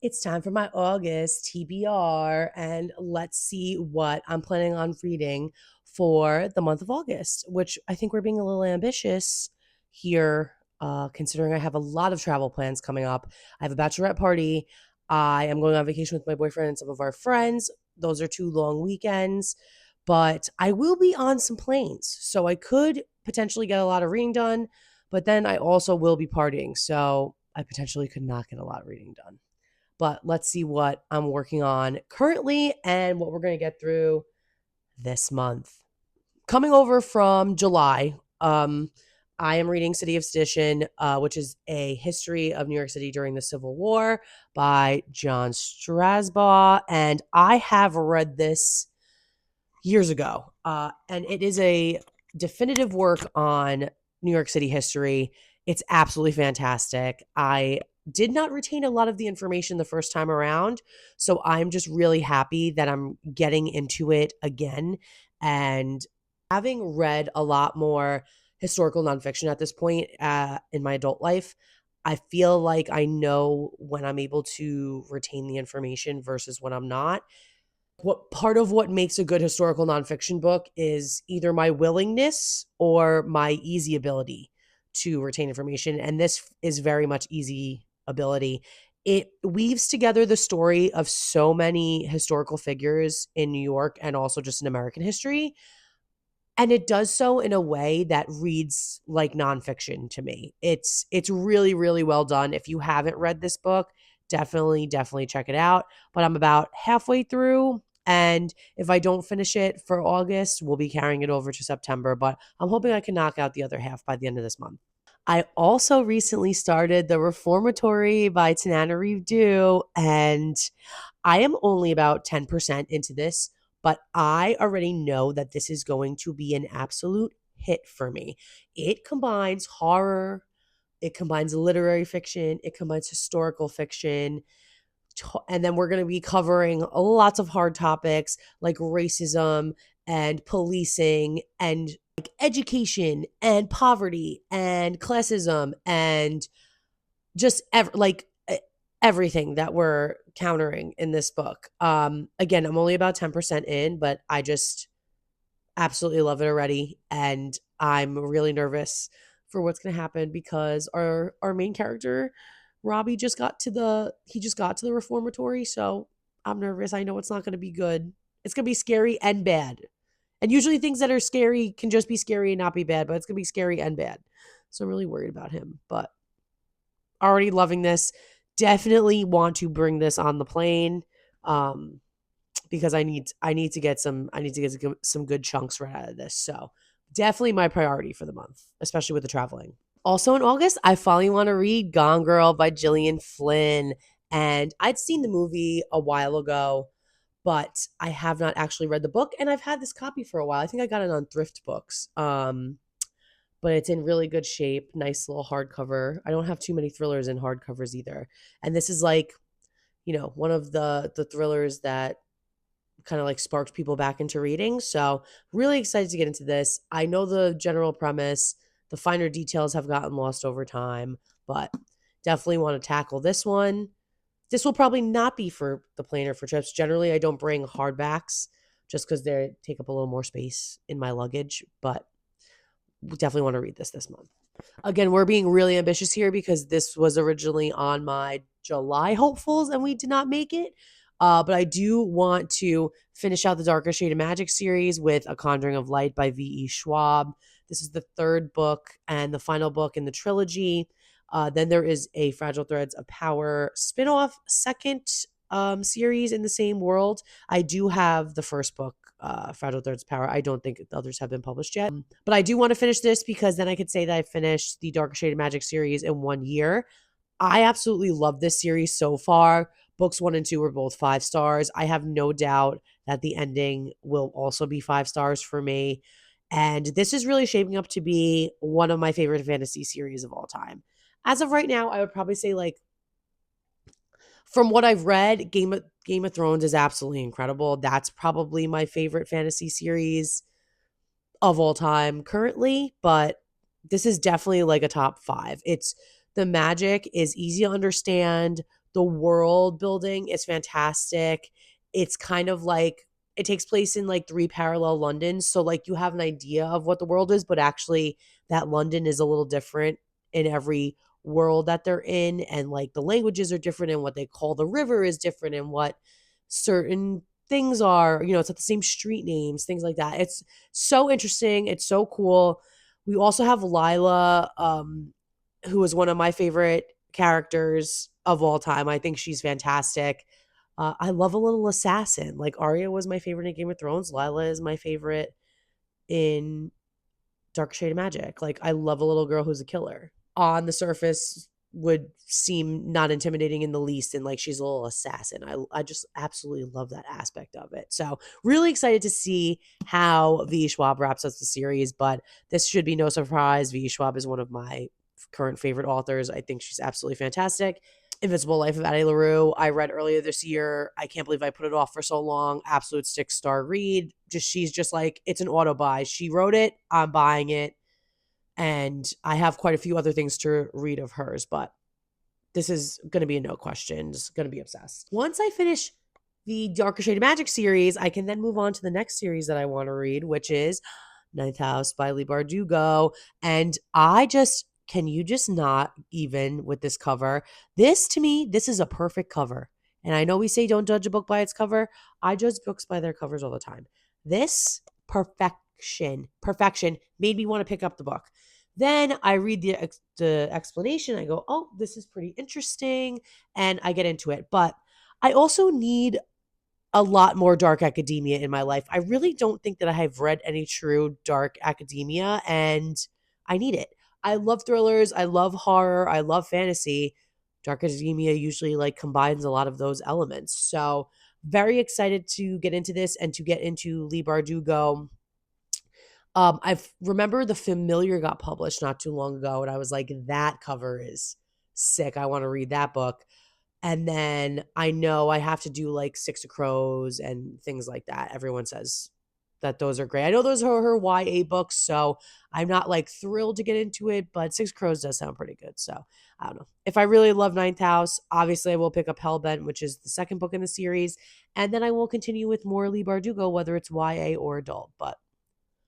It's time for my August TBR, and let's see what I'm planning on reading for the month of August, which I think we're being a little ambitious here, considering I have a lot of travel plans coming up. I have a bachelorette party. I am going on vacation with my boyfriend and some of our friends. Those are 2 long weekends, but I will be on some planes, so I could potentially get a lot of reading done, but then I also will be partying, so I potentially could not get a lot of reading done. But let's see what I'm working on currently and what we're going to get through this month. Coming over from July, I am reading City of Sedition, which is a history of New York City during the Civil War by John Strasbaugh. And I have read this years ago. And it is a definitive work on New York City history. It's absolutely fantastic. I did not retain a lot of the information the first time around. So I'm just really happy that I'm getting into it again. And having read a lot more historical nonfiction at this point in my adult life, I feel like I know when I'm able to retain the information versus when I'm not. What part of what makes a good historical nonfiction book is either my willingness or my easy ability to retain information. And this is very much easy ability. It weaves together the story of so many historical figures in New York and also just in American history. And it does so in a way that reads like nonfiction to me. It's really, really well done. If you haven't read this book, definitely check it out. But I'm about halfway through. And if I don't finish it for August, we'll be carrying it over to September. But I'm hoping I can knock out the other half by the end of this month. I also recently started The Reformatory by Tananarive Due, and I am only about 10% into this, but I already know that this is going to be an absolute hit for me. It combines horror, it combines literary fiction, it combines historical fiction, and then we're going to be covering lots of hard topics like racism and policing and like education and poverty and classism and just everything that we're countering in this book. Again, I'm only about 10% in, but I just absolutely love it already, and I'm really nervous for what's going to happen because our main character Robbie just got to the reformatory, so I'm nervous. I know it's not going to be good. It's going to be scary and bad. And usually things that are scary can just be scary and not be bad, but it's going to be scary and bad. So I'm really worried about him, but already loving this. Definitely want to bring this on the plane. Because I need to get some good chunks right out of this. So definitely my priority for the month, especially with the traveling. Also in August, I finally want to read Gone Girl by Gillian Flynn. And I'd seen the movie a while ago, but I have not actually read the book. And I've had this copy for a while. I think I got it on Thrift Books. But it's in really good shape. Nice little hardcover. I don't have too many thrillers in hardcovers either. And this is like, one of the thrillers that kind of like sparked people back into reading. So, really excited to get into this. I know the general premise, the finer details have gotten lost over time, but definitely want to tackle this one. This will probably not be for the plane or for trips. Generally, I don't bring hardbacks just because they take up a little more space in my luggage, but we definitely want to read this month. Again, we're being really ambitious here because this was originally on my July hopefuls and we did not make it. But I do want to finish out the Darker Shade of Magic series with A Conjuring of Light by V.E. Schwab. This is the third book and the final book in the trilogy. Then there is a Fragile Threads of Power spinoff second series in the same world. I do have the first book, Fragile Threads of Power. I don't think the others have been published yet. But I do want to finish this because then I could say that I finished the Darker Shade of Magic series in 1 year. I absolutely love this series so far. Books 1 and 2 were both 5 stars. I have no doubt that the ending will also be 5 stars for me. And this is really shaping up to be one of my favorite fantasy series of all time. As of right now, I would probably say, like, from what I've read, Game of Thrones is absolutely incredible. That's probably my favorite fantasy series of all time currently, but this is definitely like a top 5. The magic is easy to understand. The world building is fantastic. It's kind of like it takes place in like three parallel Londons. So like you have an idea of what the world is, but actually that London is a little different in every world that they're in. And like the languages are different and what they call the river is different and what certain things are, it's not the same street names, things like that. It's so interesting. It's so cool. We also have Lila, who is one of my favorite characters of all time. I think she's fantastic. I love a little assassin. Like Arya was my favorite in Game of Thrones. Lila is my favorite in Dark Shade of Magic. Like I love a little girl who's a killer. On the surface would seem not intimidating in the least, and like she's a little assassin. I just absolutely love that aspect of it. So really excited to see how V. Schwab wraps up the series, but this should be no surprise. V. Schwab is one of my current favorite authors. I think she's absolutely fantastic. Invisible Life of Addie LaRue, I read earlier this year. I can't believe I put it off for so long. Absolute 6-star read. She's just like, it's an auto buy. She wrote it, I'm buying it. And I have quite a few other things to read of hers, but this is going to be a no questions, going to be obsessed. Once I finish the Darker Shade of Magic series, I can then move on to the next series that I want to read, which is Ninth House by Lee Bardugo. And can you just not even with this cover? This to me, this is a perfect cover. And I know we say don't judge a book by its cover. I judge books by their covers all the time. This perfection made me want to pick up the book. Then I read the explanation. I go, oh, this is pretty interesting. And I get into it. But I also need a lot more dark academia in my life. I really don't think that I have read any true dark academia, and I need it. I love thrillers. I love horror. I love fantasy. Dark academia usually like combines a lot of those elements. So very excited to get into this and to get into Lee Bardugo. I remember The Familiar got published not too long ago, and I was like, that cover is sick. I want to read that book. And then I know I have to do like Six of Crows and things like that. Everyone says that those are great. I know those are her YA books, so I'm not like thrilled to get into it, but Six of Crows does sound pretty good. So I don't know. If I really love Ninth House, obviously I will pick up Hellbent, which is the second book in the series. And then I will continue with more Lee Bardugo, whether it's YA or adult. But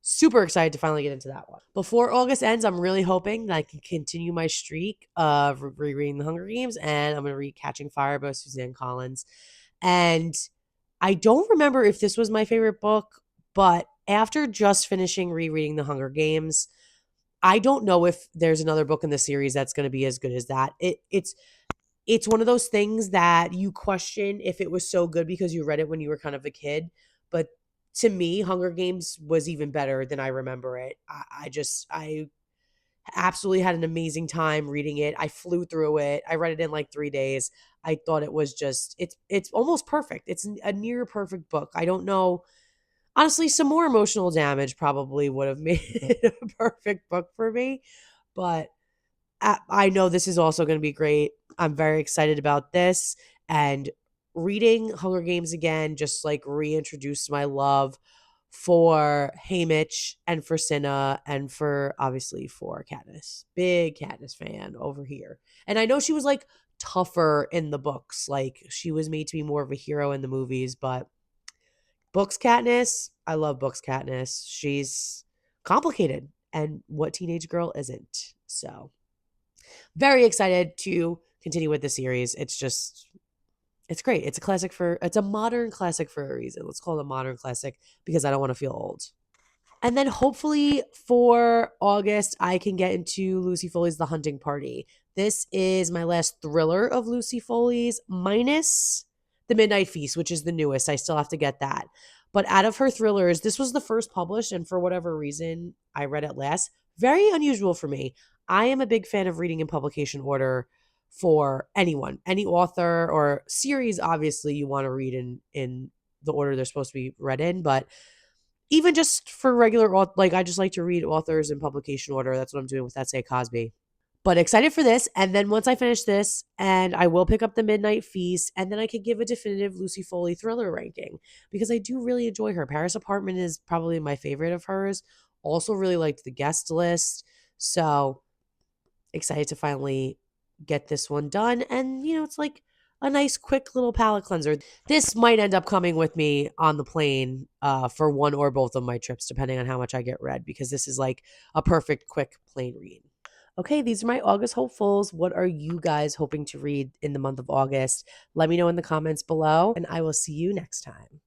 super excited to finally get into that one. Before August ends, I'm really hoping that I can continue my streak of rereading The Hunger Games, and I'm going to read Catching Fire by Suzanne Collins. And I don't remember if this was my favorite book, but after just finishing rereading The Hunger Games, I don't know if there's another book in the series that's going to be as good as that. It's one of those things that you question if it was so good because you read it when you were kind of a kid. But to me, Hunger Games was even better than I remember it. I absolutely had an amazing time reading it. I flew through it. I read it in like 3 days. I thought it was just, it's almost perfect. It's a near perfect book. I don't know. Honestly, some more emotional damage probably would have made it a perfect book for me. But I know this is also going to be great. I'm very excited about this. And reading Hunger Games again just like reintroduced my love for Haymitch and for Cinna and for obviously for Katniss. Big Katniss fan over here. And I know she was like tougher in the books. Like she was made to be more of a hero in the movies, but books Katniss, I love books Katniss. She's complicated, and what teenage girl isn't? So very excited to continue with the series. It's great. It's a modern classic for a reason. Let's call it a modern classic because I don't want to feel old. And then hopefully for August, I can get into Lucy Foley's The Hunting Party. This is my last thriller of Lucy Foley's, minus The Midnight Feast, which is the newest. I still have to get that. But out of her thrillers, this was the first published, and for whatever reason, I read it last. Very unusual for me. I am a big fan of reading in publication order for anyone, any author or series. Obviously, you want to read in the order they're supposed to be read in, but even just for regular, like I just like to read authors in publication order. That's what I'm doing with Essay Cosby. But excited for this. And then once I finish this, and I will pick up The Midnight Feast, and then I could give a definitive Lucy Foley thriller ranking because I do really enjoy her. Paris Apartment is probably my favorite of hers. Also really liked The Guest List. So excited to finally get this one done. And, it's like a nice quick little palate cleanser. This might end up coming with me on the plane for one or both of my trips, depending on how much I get read, because this is like a perfect quick plane read. Okay, these are my August hopefuls. What are you guys hoping to read in the month of August? Let me know in the comments below, and I will see you next time.